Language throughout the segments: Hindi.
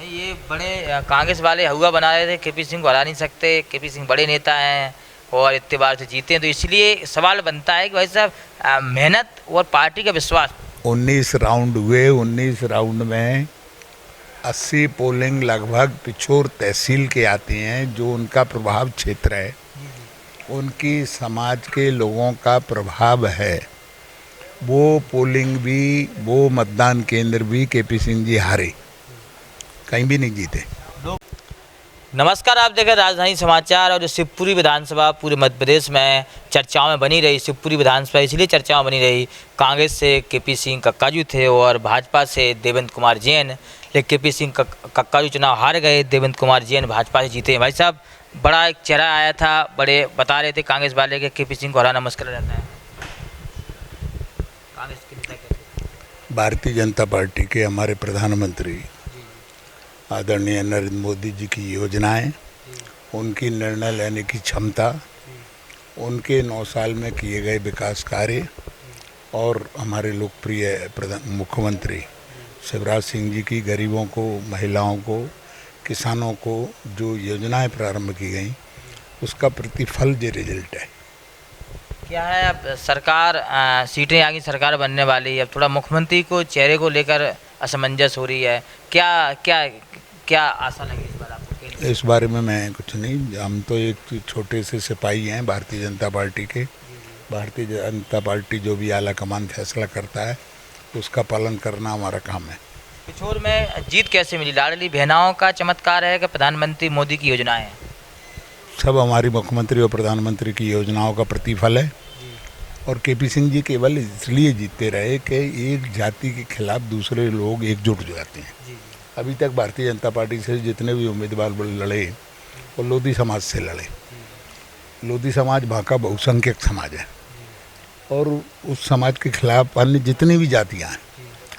ये बड़े कांग्रेस वाले हुआ बना रहे थे, केपी सिंह को हरा नहीं सकते, केपी सिंह बड़े नेता हैं और इतने बार से जीते हैं, तो इसलिए सवाल बनता है कि भाई साहब मेहनत और पार्टी का विश्वास। 19 राउंड हुए, 19 राउंड में 80 पोलिंग लगभग पिछोर तहसील के आते हैं, जो उनका प्रभाव क्षेत्र है, उनकी समाज के लोगों का प्रभाव है। वो पोलिंग भी, वो मतदान केंद्र भी केपी सिंह जी हारे, कहीं भी नहीं जीते। नमस्कार, आप देख रहे हैं राजधानी समाचार। और जो शिवपुरी विधानसभा पूरे मध्य प्रदेश में चर्चाओं में बनी रही, शिवपुरी विधानसभा इसलिए चर्चाओं में बनी रही, कांग्रेस से केपी सिंह कक्काजू थे और भाजपा से देवेंद्र कुमार जैन, लेकिन केपी सिंह कक्काजू चुनाव हार गए, देवेंद्र कुमार जैन भाजपा से जीते। भाई साहब, बड़ा एक चेहरा आया था, बड़े बता रहे थे कांग्रेस वाले के केपी सिंह को हराना मुश्किल रहता है। कांग्रेस के नेता कहते भारतीय जनता पार्टी के हमारे प्रधानमंत्री आदरणीय नरेंद्र मोदी जी की योजनाएं, उनकी निर्णय लेने की क्षमता, उनके 9 साल में किए गए विकास कार्य और हमारे लोकप्रिय मुख्यमंत्री शिवराज सिंह जी की गरीबों को, महिलाओं को, किसानों को जो योजनाएं प्रारंभ की गई, उसका प्रतिफल ये रिजल्ट है। क्या है, अब सरकार सीटें आगे सरकार बनने वाली है, अब थोड़ा मुख्यमंत्री को चेहरे को लेकर असमंजस हो रही है, क्या क्या क्या आशा लगी इस बार आपको? इस बारे में मैं कुछ नहीं, हम तो एक छोटे से सिपाही हैं भारतीय जनता पार्टी के। भारतीय जनता पार्टी जो भी आला कमान फैसला करता है उसका पालन करना हमारा काम है। पिछोर में जीत कैसे मिली? लाडली बहनाओं का चमत्कार है कि प्रधानमंत्री मोदी की योजनाएं हैं? सब हमारी मुख्यमंत्री और प्रधानमंत्री की योजनाओं का प्रतिफल है। और केपी सिंह जी केवल इसलिए जीतते रहे कि एक जाति के खिलाफ दूसरे लोग एकजुट हो जाते हैं। अभी तक भारतीय जनता पार्टी से जितने भी उम्मीदवार लड़े वो लोधी समाज से लड़े। लोधी समाज वहाँ का बहुसंख्यक समाज है और उस समाज के खिलाफ अन्य जितनी भी जातियाँ हैं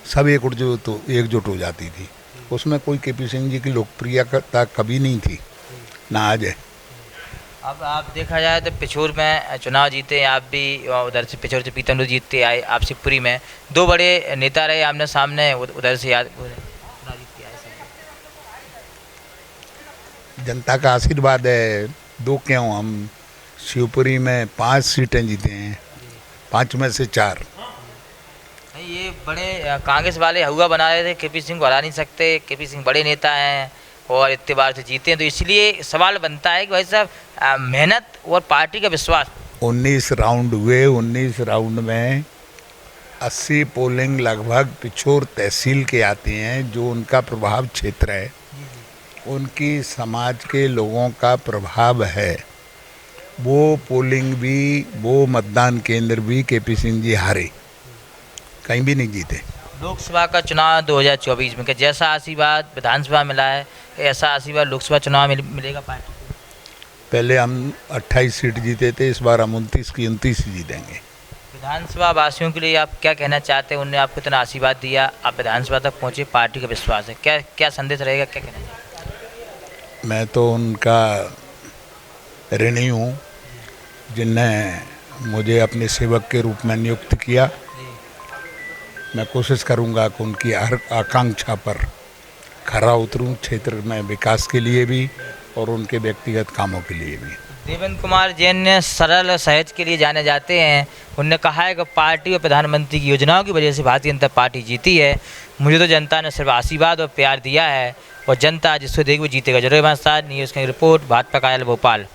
सब एकजुट हो जाती थी। उसमें कोई केपी सिंह जी की लोकप्रियता कभी नहीं थी, ना आज है। अब आप देखा जाए तो पिछोर में चुनाव जीते आप भी, उधर से पिछोर से पीतमपुर जीतते आए, आप शिवपुरी में 2 बड़े नेता रहे आमने सामने, उधर से याद चुनाव जीत के आए सब। जनता का आशीर्वाद है। 2 क्यों, हम शिवपुरी में 5 सीटें जीते हैं, 5 में से 4। ये बड़े कांग्रेस वाले हुआ बना रहे थे, केपी सिंह को हरा नहीं सकते, केपी सिंह बड़े नेता हैं और इतने बार से जीते हैं, तो इसलिए सवाल बनता है कि भाई साहब मेहनत और पार्टी का विश्वास। 19 राउंड हुए, 19 राउंड में 80 पोलिंग लगभग पिछोर तहसील के आते हैं, जो उनका प्रभाव क्षेत्र है, उनकी समाज के लोगों का प्रभाव है। वो पोलिंग भी, वो मतदान केंद्र भी केपी सिंह जी हारे, कहीं भी नहीं जीते। लोकसभा का चुनाव 2024 में जैसा आशीर्वाद विधानसभा मिला है, ऐसा आशीर्वाद लोकसभा चुनाव में मिलेगा पार्टी को? पहले हम 28 सीट जीते थे, इस बार हम 29 की 29 जीतेंगे। विधानसभा वासियों के लिए आप क्या कहना चाहते हैं? उन्होंने आपको इतना आशीर्वाद दिया, आप विधानसभा तक पहुँचे, पार्टी का विश्वास है, क्या क्या संदेश रहेगा, क्या कहना चाहते हैं? मैं तो उनका ऋणी हूँ जिनने मुझे अपने सेवक के रूप में नियुक्त किया। मैं कोशिश करूंगा कि उनकी हर आकांक्षा पर खरा उतरूं, क्षेत्र में विकास के लिए भी और उनके व्यक्तिगत कामों के लिए भी। देवेंद्र कुमार जैन ने सरल सहज के लिए जाने जाते हैं, उन्होंने कहा है कि पार्टी और प्रधानमंत्री की योजनाओं की वजह से भारतीय जनता पार्टी जीती है। मुझे तो जनता ने सिर्फ आशीर्वाद और प्यार दिया है और जनता जिसको देगी वो जीतेगा। जरूर हमारे साथ न्यूज़ की रिपोर्ट, भाजपा कार्यालय भोपाल।